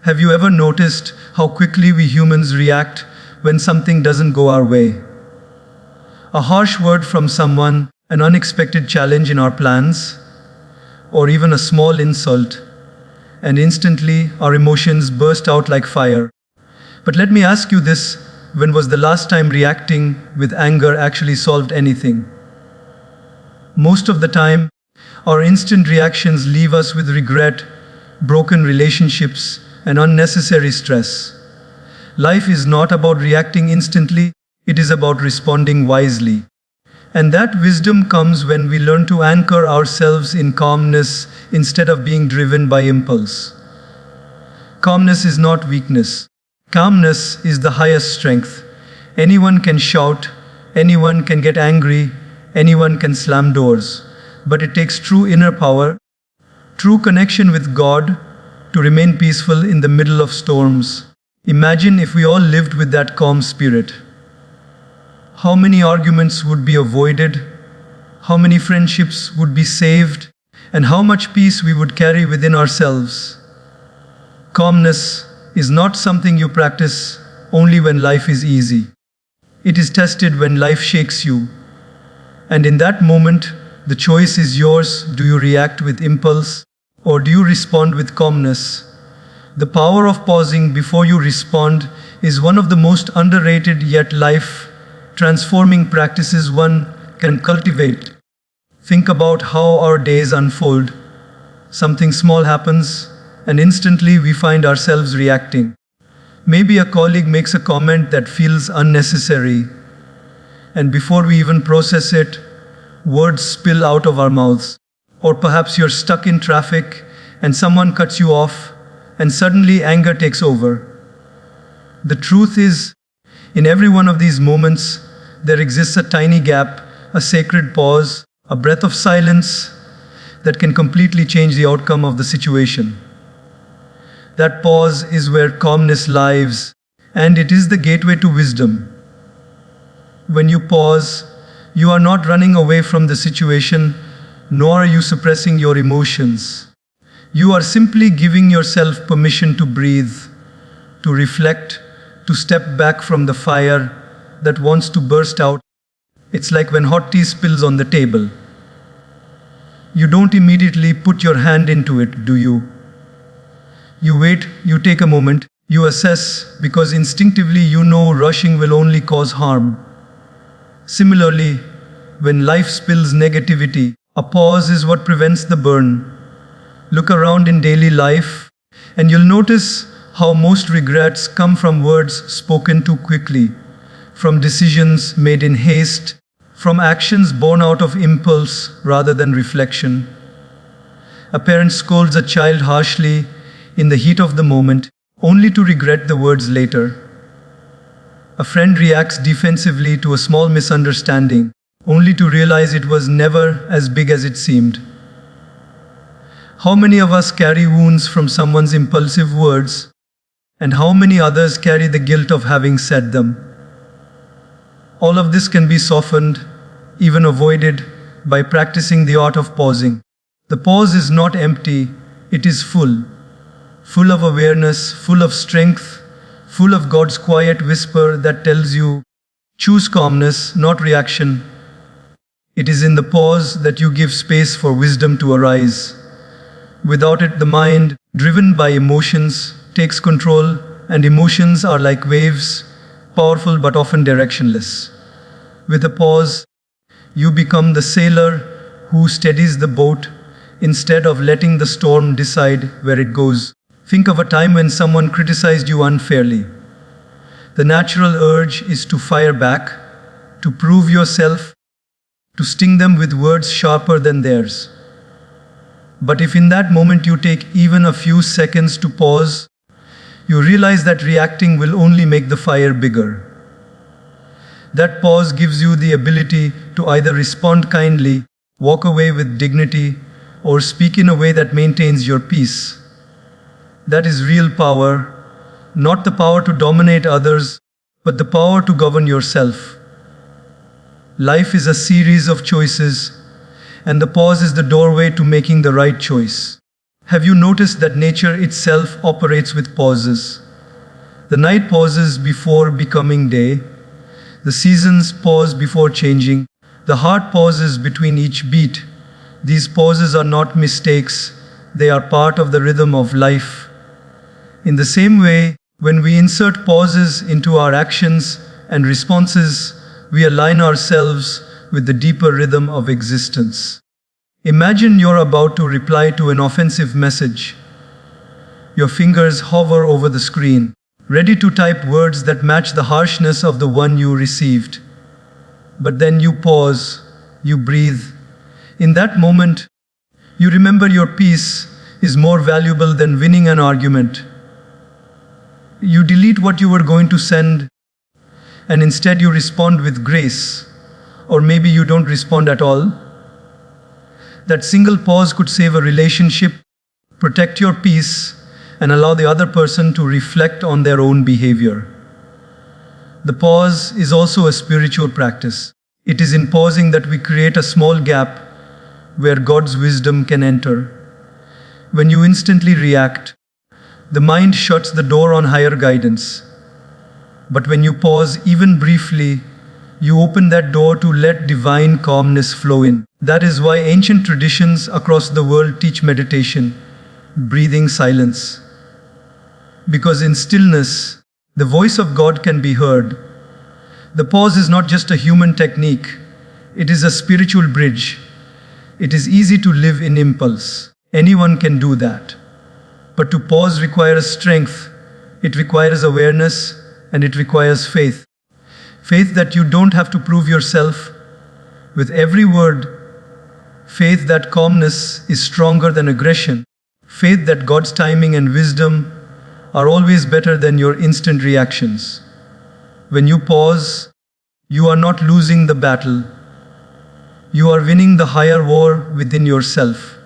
Have you ever noticed how quickly we humans react when something doesn't go our way? A harsh word from someone, an unexpected challenge in our plans, or even a small insult, and instantly our emotions burst out like fire. But let me ask you this, when was the last time reacting with anger actually solved anything? Most of the time, our instant reactions leave us with regret, broken relationships, and unnecessary stress. Life is not about reacting instantly, it is about responding wisely. And that wisdom comes when we learn to anchor ourselves in calmness instead of being driven by impulse. Calmness is not weakness. Calmness is the highest strength. Anyone can shout, anyone can get angry, anyone can slam doors. But it takes true inner power, true connection with God, to remain peaceful in the middle of storms. Imagine if we all lived with that calm spirit. How many arguments would be avoided? How many friendships would be saved? And how much peace we would carry within ourselves? Calmness is not something you practice only when life is easy. It is tested when life shakes you. And in that moment, the choice is yours. Do you react with impulse or do you respond with calmness? The power of pausing before you respond is one of the most underrated yet life-transforming practices one can cultivate. Think about how our days unfold. Something small happens, and instantly we find ourselves reacting. Maybe a colleague makes a comment that feels unnecessary, and before we even process it, words spill out of our mouths. Or perhaps you're stuck in traffic and someone cuts you off, and suddenly anger takes over. The truth is, in every one of these moments, there exists a tiny gap, a sacred pause, a breath of silence that can completely change the outcome of the situation. That pause is where calmness lives, and it is the gateway to wisdom. When you pause, you are not running away from the situation, nor are you suppressing your emotions. You are simply giving yourself permission to breathe, to reflect, to step back from the fire that wants to burst out. It's like when hot tea spills on the table. You don't immediately put your hand into it, do you? You wait, you take a moment, you assess, because instinctively you know rushing will only cause harm. Similarly, when life spills negativity, a pause is what prevents the burn. Look around in daily life, and you'll notice how most regrets come from words spoken too quickly, from decisions made in haste, from actions born out of impulse rather than reflection. A parent scolds a child harshly in the heat of the moment, only to regret the words later. A friend reacts defensively to a small misunderstanding, only to realize it was never as big as it seemed. How many of us carry wounds from someone's impulsive words, and how many others carry the guilt of having said them? All of this can be softened, even avoided, by practicing the art of pausing. The pause is not empty, it is full of awareness, full of strength, full of God's quiet whisper that tells you, choose calmness, not reaction. It is in the pause that you give space for wisdom to arise. Without it, the mind, driven by emotions, takes control, and emotions are like waves, powerful but often directionless. With a pause, you become the sailor who steadies the boat instead of letting the storm decide where it goes. Think of a time when someone criticized you unfairly. The natural urge is to fire back, to prove yourself, to sting them with words sharper than theirs. But if in that moment you take even a few seconds to pause, you realize that reacting will only make the fire bigger. That pause gives you the ability to either respond kindly, walk away with dignity, or speak in a way that maintains your peace. That is real power, not the power to dominate others, but the power to govern yourself. Life is a series of choices, and the pause is the doorway to making the right choice. Have you noticed that nature itself operates with pauses? The night pauses before becoming day, the seasons pause before changing, the heart pauses between each beat. These pauses are not mistakes, they are part of the rhythm of life. In the same way, when we insert pauses into our actions and responses, we align ourselves with the deeper rhythm of existence. Imagine you're about to reply to an offensive message. Your fingers hover over the screen, ready to type words that match the harshness of the one you received. But then you pause, you breathe. In that moment, you remember your peace is more valuable than winning an argument. You delete what you were going to send, and instead you respond with grace. Or maybe you don't respond at all. That single pause could save a relationship, protect your peace, and allow the other person to reflect on their own behavior. The pause is also a spiritual practice. It is in pausing that we create a small gap where God's wisdom can enter. When you instantly react, the mind shuts the door on higher guidance. But when you pause even briefly, you open that door to let divine calmness flow in. That is why ancient traditions across the world teach meditation, breathing silence. Because in stillness, the voice of God can be heard. The pause is not just a human technique, it is a spiritual bridge. It is easy to live in impulse. Anyone can do that. But to pause requires strength, it requires awareness, and it requires faith. Faith that you don't have to prove yourself with every word. Faith that calmness is stronger than aggression. Faith that God's timing and wisdom are always better than your instant reactions. When you pause, you are not losing the battle. You are winning the higher war within yourself.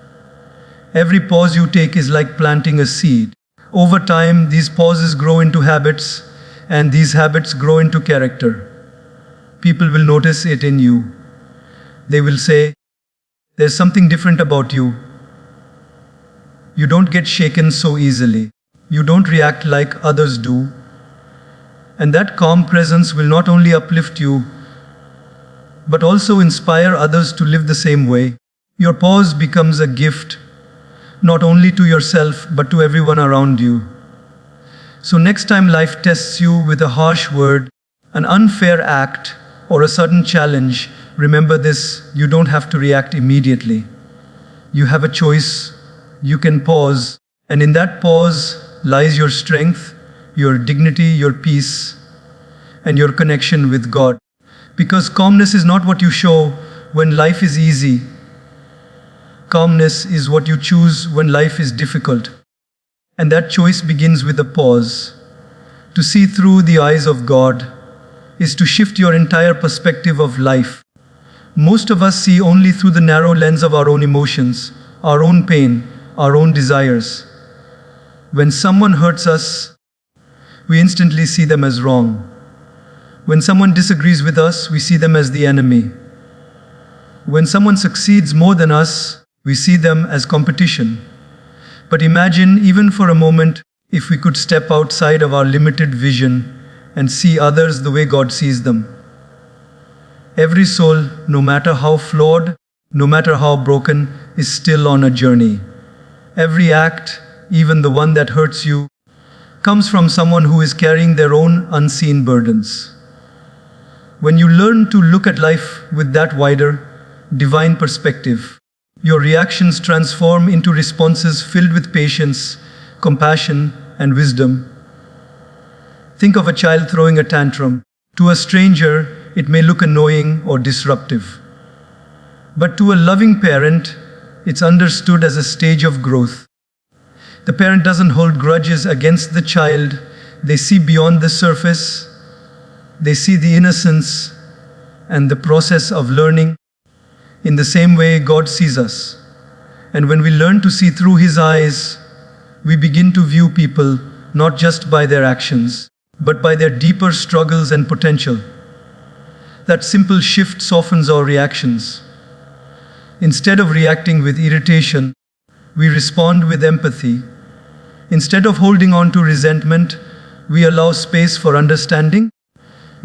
Every pause you take is like planting a seed. Over time, these pauses grow into habits, and these habits grow into character. People will notice it in you. They will say, "There's something different about you. You don't get shaken so easily. You don't react like others do." And that calm presence will not only uplift you, but also inspire others to live the same way. Your pause becomes a gift, not only to yourself, but to everyone around you. So next time life tests you with a harsh word, an unfair act, or a sudden challenge, remember this: you don't have to react immediately. You have a choice. You can pause, and in that pause lies your strength, your dignity, your peace, and your connection with God. Because calmness is not what you show when life is easy. Calmness is what you choose when life is difficult. And that choice begins with a pause. To see through the eyes of God is to shift your entire perspective of life. Most of us see only through the narrow lens of our own emotions, our own pain, our own desires. When someone hurts us, we instantly see them as wrong. When someone disagrees with us, we see them as the enemy. When someone succeeds more than us, we see them as competition. But imagine, even for a moment, if we could step outside of our limited vision and see others the way God sees them. Every soul, no matter how flawed, no matter how broken, is still on a journey. Every act, even the one that hurts you, comes from someone who is carrying their own unseen burdens. When you learn to look at life with that wider, divine perspective, your reactions transform into responses filled with patience, compassion, and wisdom. Think of a child throwing a tantrum. To a stranger, it may look annoying or disruptive. But to a loving parent, it's understood as a stage of growth. The parent doesn't hold grudges against the child. They see beyond the surface. They see the innocence and the process of learning. In the same way, God sees us. And when we learn to see through His eyes, we begin to view people not just by their actions, but by their deeper struggles and potential. That simple shift softens our reactions. Instead of reacting with irritation, We respond with empathy. Instead of holding on to resentment, we allow space for understanding.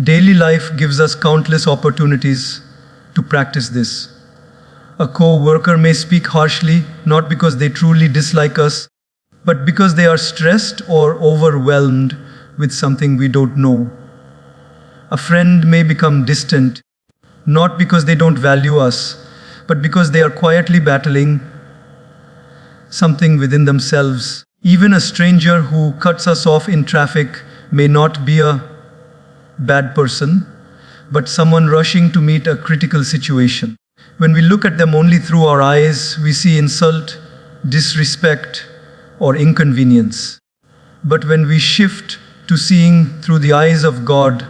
Daily life gives us countless opportunities to practice this. A co-worker may speak harshly, not because they truly dislike us, but because they are stressed or overwhelmed with something we don't know. A friend may become distant, not because they don't value us, but because they are quietly battling something within themselves. Even a stranger who cuts us off in traffic may not be a bad person, but someone rushing to meet a critical situation. When we look at them only through our eyes, we see insult, disrespect, or inconvenience. But when we shift to seeing through the eyes of God,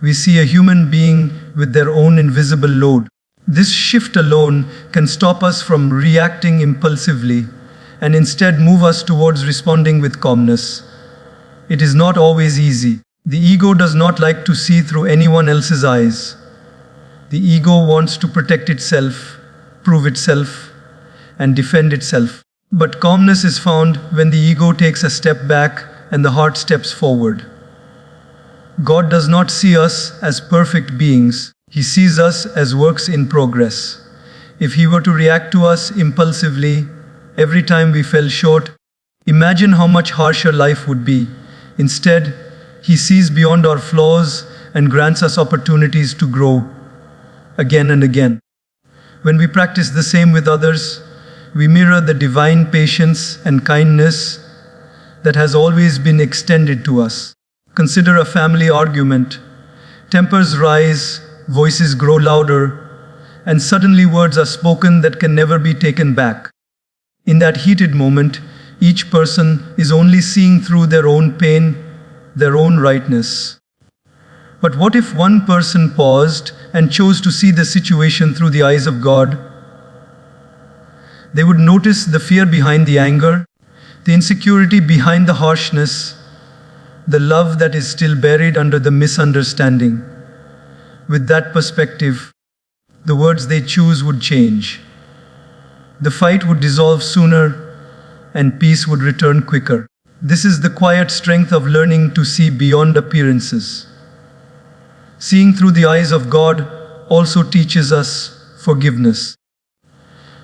we see a human being with their own invisible load. This shift alone can stop us from reacting impulsively and instead move us towards responding with calmness. It is not always easy. The ego does not like to see through anyone else's eyes. The ego wants to protect itself, prove itself, and defend itself. But calmness is found when the ego takes a step back and the heart steps forward. God does not see us as perfect beings. He sees us as works in progress. If He were to react to us impulsively every time we fell short, imagine how much harsher life would be. Instead, He sees beyond our flaws and grants us opportunities to grow again and again. When we practice the same with others, we mirror the divine patience and kindness that has always been extended to us. Consider a family argument. Tempers rise, voices grow louder, and suddenly words are spoken that can never be taken back. In that heated moment, each person is only seeing through their own pain, their own rightness. But what if one person paused and chose to see the situation through the eyes of God? They would notice the fear behind the anger, the insecurity behind the harshness, the love that is still buried under the misunderstanding. With that perspective, the words they choose would change. The fight would dissolve sooner, and peace would return quicker. This is the quiet strength of learning to see beyond appearances. Seeing through the eyes of God also teaches us forgiveness.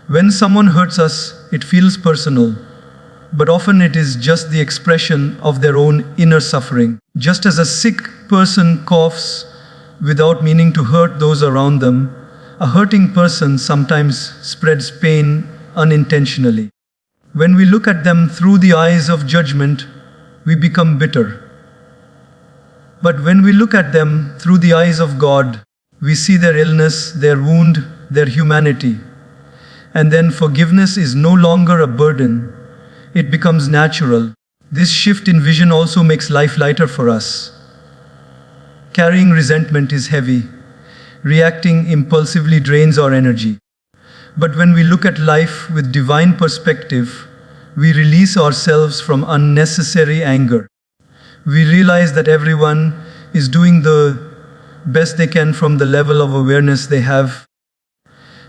When someone hurts us, it feels personal, but often it is just the expression of their own inner suffering. Just as a sick person coughs without meaning to hurt those around them, a hurting person sometimes spreads pain unintentionally. When we look at them through the eyes of judgment, we become bitter. But when we look at them through the eyes of God, we see their illness, their wound, their humanity. And then forgiveness is no longer a burden. It becomes natural. This shift in vision also makes life lighter for us. Carrying resentment is heavy. Reacting impulsively drains our energy. But when we look at life with divine perspective, we release ourselves from unnecessary anger. We realize that everyone is doing the best they can from the level of awareness they have.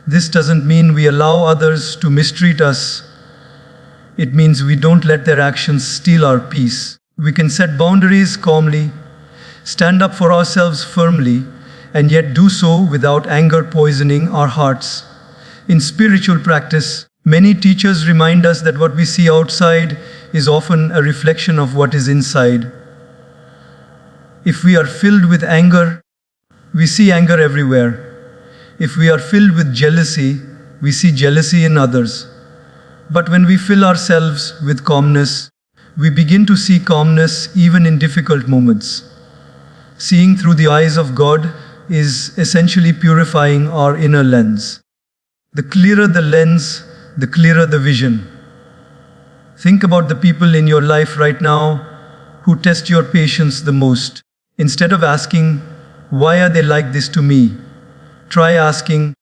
This doesn't mean we allow others to mistreat us. It means we don't let their actions steal our peace. We can set boundaries calmly, stand up for ourselves firmly, and yet do so without anger poisoning our hearts. In spiritual practice, many teachers remind us that what we see outside is often a reflection of what is inside. If we are filled with anger, we see anger everywhere. If we are filled with jealousy, we see jealousy in others. But when we fill ourselves with calmness, we begin to see calmness even in difficult moments. Seeing through the eyes of God is essentially purifying our inner lens. The clearer the lens, the clearer the vision. Think about the people in your life right now who test your patience the most. Instead of asking, "Why are they like this to me?" try asking,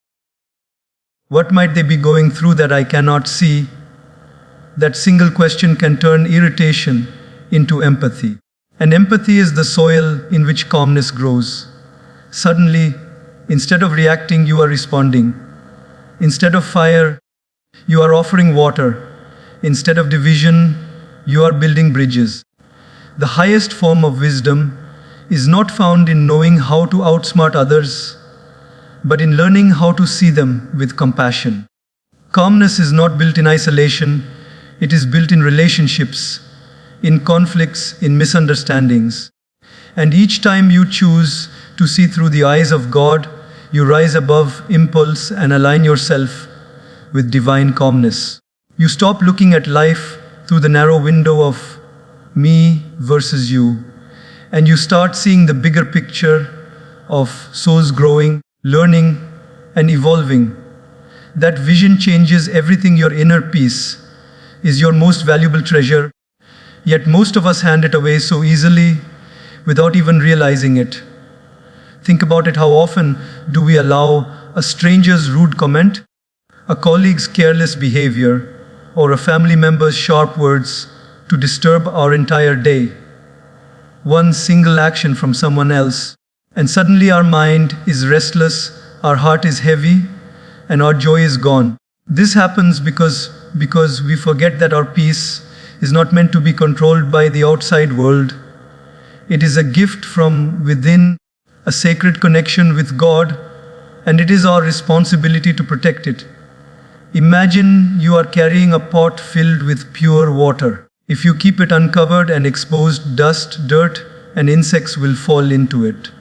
"What might they be going through that I cannot see?" That single question can turn irritation into empathy. And empathy is the soil in which calmness grows. Suddenly, instead of reacting, you are responding. Instead of fire, you are offering water. Instead of division, you are building bridges. The highest form of wisdom is not found in knowing how to outsmart others, but in learning how to see them with compassion. Calmness is not built in isolation, it is built in relationships, in conflicts, in misunderstandings. And each time you choose to see through the eyes of God, you rise above impulse and align yourself with divine calmness. You stop looking at life through the narrow window of me versus you, and you start seeing the bigger picture of souls growing, learning, and evolving. That vision changes everything. Your inner peace is your most valuable treasure, yet most of us hand it away so easily without even realizing it. Think about it. How often do we allow a stranger's rude comment, a colleague's careless behavior, or a family member's sharp words to disturb our entire day? One single action from someone else, and suddenly our mind is restless, our heart is heavy, and our joy is gone. This happens because we forget that our peace is not meant to be controlled by the outside world. It is a gift from within, a sacred connection with God, and it is our responsibility to protect it. Imagine you are carrying a pot filled with pure water. If you keep it uncovered and exposed, dust, dirt, and insects will fall into it.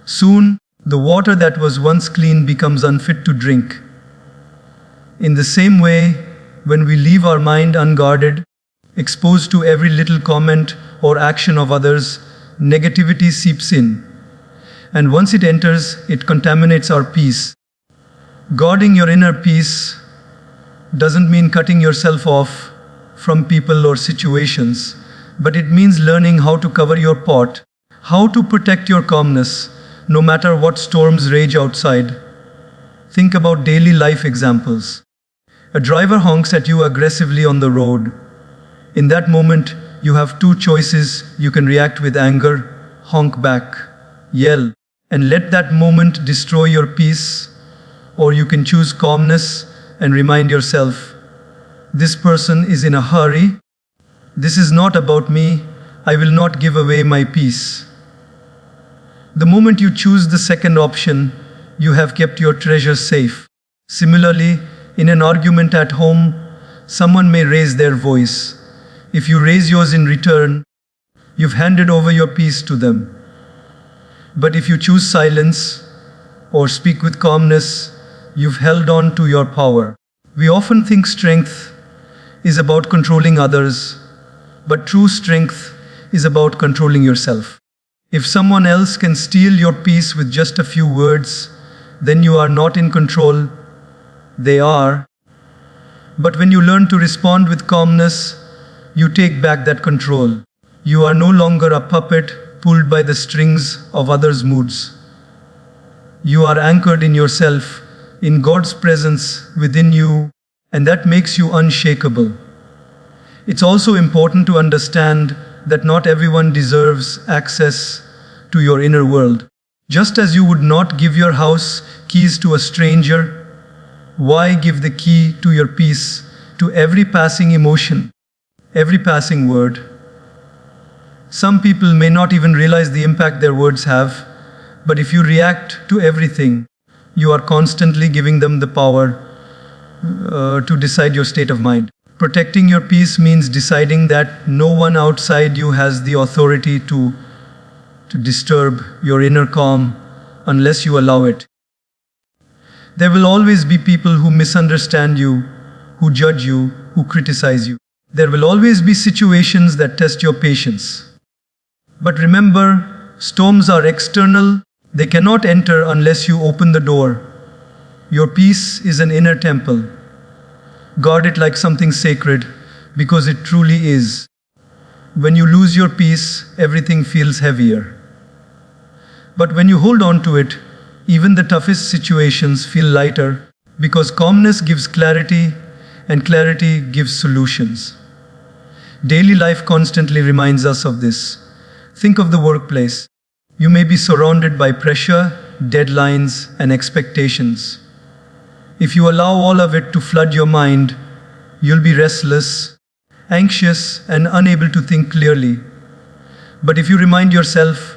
Soon, the water that was once clean becomes unfit to drink. In the same way, when we leave our mind unguarded, exposed to every little comment or action of others, negativity seeps in. And once it enters, it contaminates our peace. Guarding your inner peace doesn't mean cutting yourself off from people or situations, but it means learning how to cover your pot, how to protect your calmness, no matter what storms rage outside. Think about daily life examples. A driver honks at you aggressively on the road. In that moment, you have two choices. You can react with anger, honk back, yell, and let that moment destroy your peace, or you can choose calmness and remind yourself, this person is in a hurry. This is not about me. I will not give away my peace. The moment you choose the second option, you have kept your treasure safe. Similarly, in an argument at home, someone may raise their voice. If you raise yours in return, you've handed over your peace to them. But if you choose silence or speak with calmness, you've held on to your power. We often think strength is about controlling others, but true strength is about controlling yourself. If someone else can steal your peace with just a few words, then you are not in control. They are. But when you learn to respond with calmness, you take back that control. You are no longer a puppet pulled by the strings of others' moods. You are anchored in yourself, in God's presence within you, and that makes you unshakable. It's also important to understand that not everyone deserves access to your inner world. Just as you would not give your house keys to a stranger, why give the key to your peace to every passing emotion, every passing word? Some people may not even realize the impact their words have, but if you react to everything, you are constantly giving them the power to decide your state of mind. Protecting your peace means deciding that no one outside you has the authority to disturb your inner calm unless you allow it. There will always be people who misunderstand you, who judge you, who criticize you. There will always be situations that test your patience. But remember, storms are external. They cannot enter unless you open the door. Your peace is an inner temple. Guard it like something sacred, because it truly is. When you lose your peace, everything feels heavier. But when you hold on to it, even the toughest situations feel lighter, because calmness gives clarity, and clarity gives solutions. Daily life constantly reminds us of this. Think of the workplace. You may be surrounded by pressure, deadlines, and expectations. If you allow all of it to flood your mind, You'll be restless, anxious, and unable to think clearly. But if you remind yourself,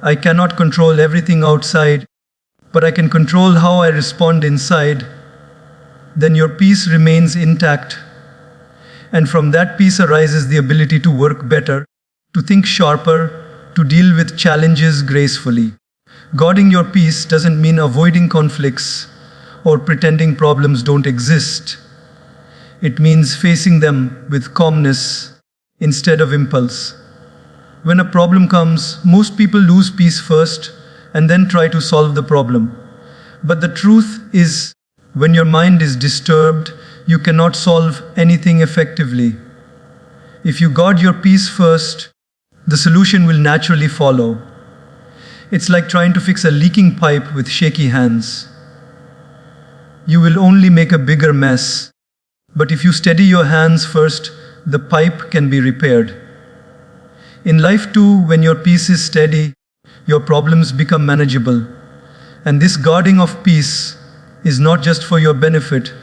I cannot control everything outside, but I can control how I respond inside, then your peace remains intact. And from that peace arises the ability to work better, to think sharper, to deal with challenges gracefully. Guarding your peace doesn't mean avoiding conflicts or pretending problems don't exist. It means facing them with calmness instead of impulse. When a problem comes, most people lose peace first and then try to solve the problem. But the truth is, when your mind is disturbed, you cannot solve anything effectively. If you guard your peace first, the solution will naturally follow. It's like trying to fix a leaking pipe with shaky hands. You will only make a bigger mess. But if you steady your hands first, the pipe can be repaired. In life too, when your peace is steady, your problems become manageable. And this guarding of peace is not just for your benefit,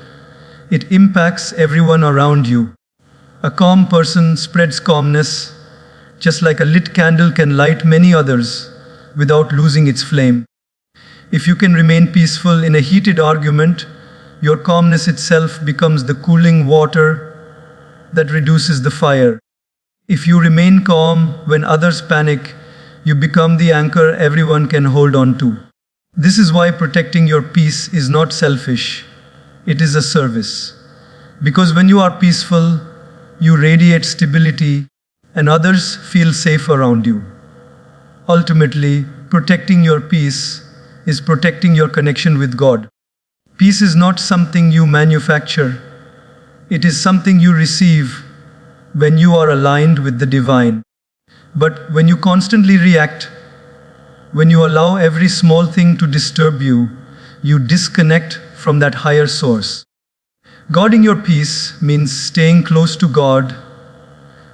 it impacts everyone around you. A calm person spreads calmness, just like a lit candle can light many others without losing its flame. If you can remain peaceful in a heated argument, your calmness itself becomes the cooling water that reduces the fire. If you remain calm when others panic, you become the anchor everyone can hold on to. This is why protecting your peace is not selfish, it is a service. Because when you are peaceful, you radiate stability and others feel safe around you. Ultimately, protecting your peace is protecting your connection with God. Peace is not something you manufacture, it is something you receive when you are aligned with the divine. But when you constantly react, when you allow every small thing to disturb you, you disconnect from that higher source. Guarding your peace means staying close to God,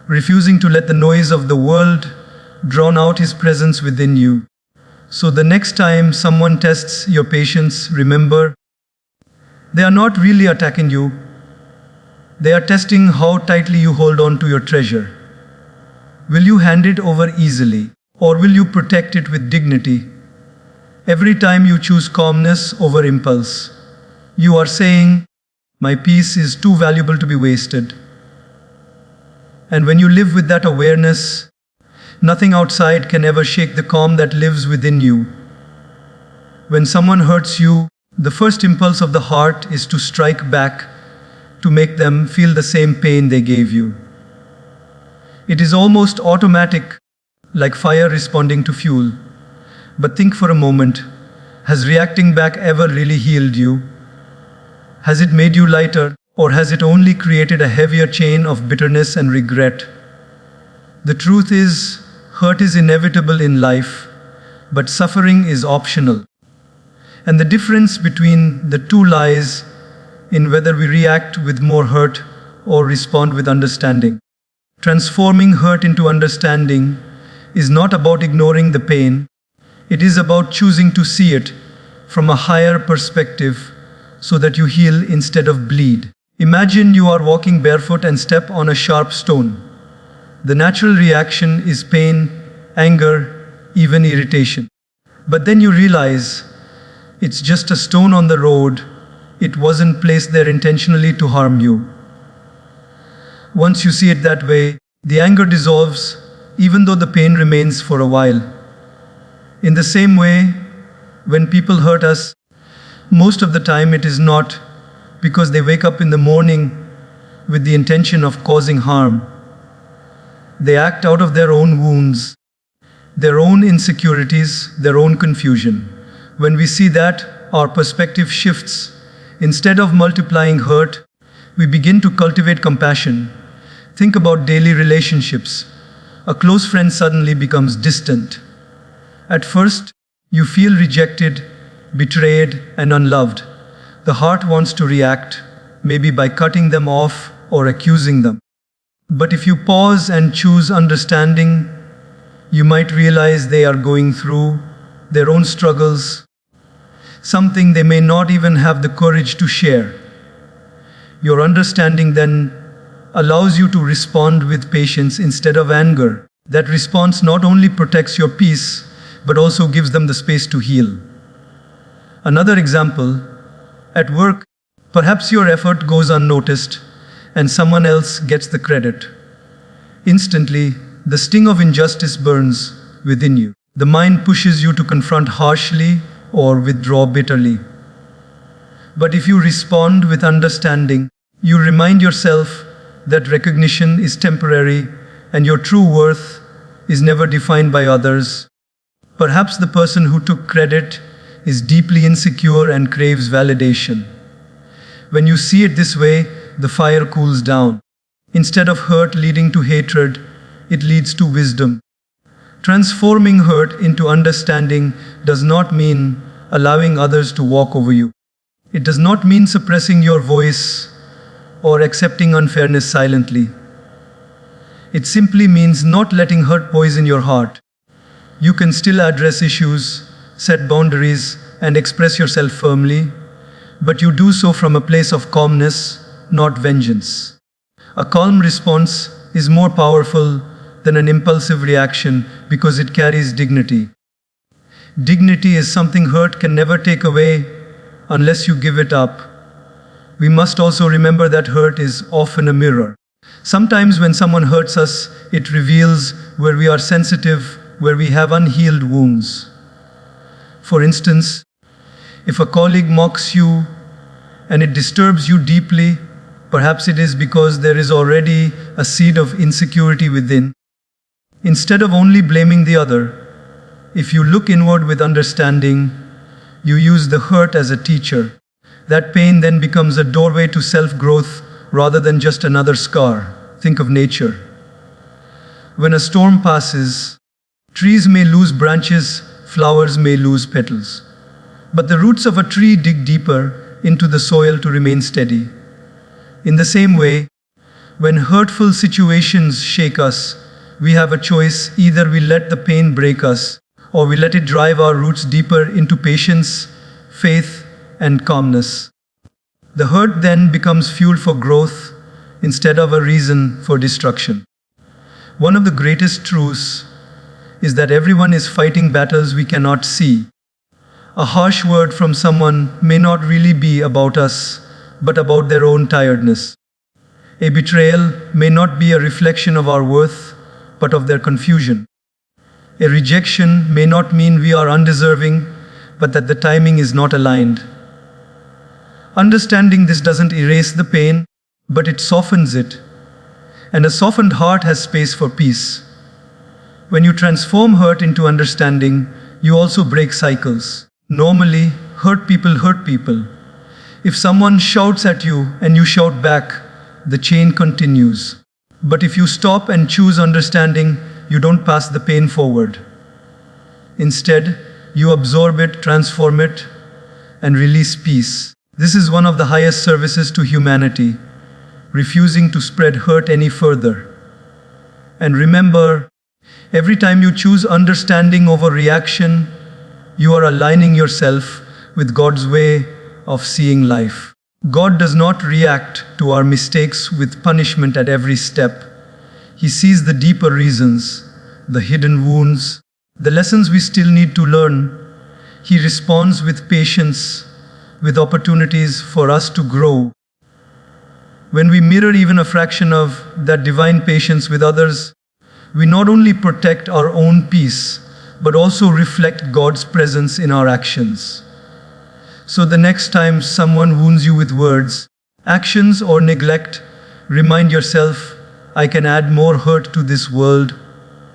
refusing to let the noise of the world drown out His presence within you. So the next time someone tests your patience, remember, they are not really attacking you. They are testing how tightly you hold on to your treasure. Will you hand it over easily, or will you protect it with dignity? Every time you choose calmness over impulse, you are saying, my peace is too valuable to be wasted. And when you live with that awareness, nothing outside can ever shake the calm that lives within you. When someone hurts you, the first impulse of the heart is to strike back, to make them feel the same pain they gave you. It is almost automatic, like fire responding to fuel. But think for a moment, has reacting back ever really healed you? Has it made you lighter, or has it only created a heavier chain of bitterness and regret? The truth is, hurt is inevitable in life, but suffering is optional. And the difference between the two lies in whether we react with more hurt or respond with understanding. Transforming hurt into understanding is not about ignoring the pain, it is about choosing to see it from a higher perspective so that you heal instead of bleed. Imagine you are walking barefoot and step on a sharp stone. The natural reaction is pain, anger, even irritation. But then you realize it's just a stone on the road. It wasn't placed there intentionally to harm you. Once you see it that way, the anger dissolves, even though the pain remains for a while. In the same way, when people hurt us, most of the time it is not because they wake up in the morning with the intention of causing harm. They act out of their own wounds, their own insecurities, their own confusion. When we see that, our perspective shifts. Instead of multiplying hurt, we begin to cultivate compassion. Think about daily relationships. A close friend suddenly becomes distant. At first, you feel rejected, betrayed, and unloved. The heart wants to react, maybe by cutting them off or accusing them. But if you pause and choose understanding, you might realize they are going through their own struggles, something they may not even have the courage to share. Your understanding then allows you to respond with patience instead of anger. That response not only protects your peace, but also gives them the space to heal. Another example, at work, perhaps your effort goes unnoticed and someone else gets the credit. Instantly, the sting of injustice burns within you. The mind pushes you to confront harshly or withdraw bitterly. But if you respond with understanding, you remind yourself that recognition is temporary and your true worth is never defined by others. Perhaps the person who took credit is deeply insecure and craves validation. When you see it this way, the fire cools down. Instead of hurt leading to hatred, it leads to wisdom. Transforming hurt into understanding does not mean allowing others to walk over you. It does not mean suppressing your voice or accepting unfairness silently. It simply means not letting hurt poison your heart. You can still address issues, set boundaries, and express yourself firmly, but you do so from a place of calmness, not vengeance. A calm response is more powerful than an impulsive reaction because it carries dignity. Dignity is something hurt can never take away unless you give it up. We must also remember that hurt is often a mirror. Sometimes when someone hurts us, it reveals where we are sensitive, where we have unhealed wounds. For instance, if a colleague mocks you and it disturbs you deeply, perhaps it is because there is already a seed of insecurity within. Instead of only blaming the other, if you look inward with understanding, you use the hurt as a teacher. That pain then becomes a doorway to self-growth rather than just another scar. Think of nature. When a storm passes, trees may lose branches, flowers may lose petals. But the roots of a tree dig deeper into the soil to remain steady. In the same way, when hurtful situations shake us, we have a choice. Either we let the pain break us, or we let it drive our roots deeper into patience, faith, and calmness. The hurt then becomes fuel for growth instead of a reason for destruction. One of the greatest truths is that everyone is fighting battles we cannot see. A harsh word from someone may not really be about us, but about their own tiredness. A betrayal may not be a reflection of our worth, but of their confusion. A rejection may not mean we are undeserving, but that the timing is not aligned. Understanding this doesn't erase the pain, but it softens it. And a softened heart has space for peace. When you transform hurt into understanding, you also break cycles. Normally, hurt people. If someone shouts at you and you shout back, the chain continues. But if you stop and choose understanding, you don't pass the pain forward. Instead, you absorb it, transform it, and release peace. This is one of the highest services to humanity, refusing to spread hurt any further. And remember, every time you choose understanding over reaction, you are aligning yourself with God's way of seeing life. God does not react to our mistakes with punishment at every step. He sees the deeper reasons, the hidden wounds, the lessons we still need to learn. He responds with patience, with opportunities for us to grow. When we mirror even a fraction of that divine patience with others, we not only protect our own peace, but also reflect God's presence in our actions. So the next time someone wounds you with words, actions, or neglect, remind yourself, I can add more hurt to this world,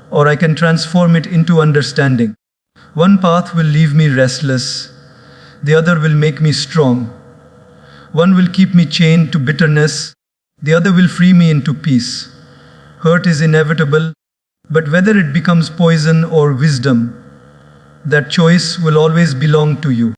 or I can transform it into understanding. One path will leave me restless, the other will make me strong. One will keep me chained to bitterness, the other will free me into peace. Hurt is inevitable, but whether it becomes poison or wisdom, that choice will always belong to you.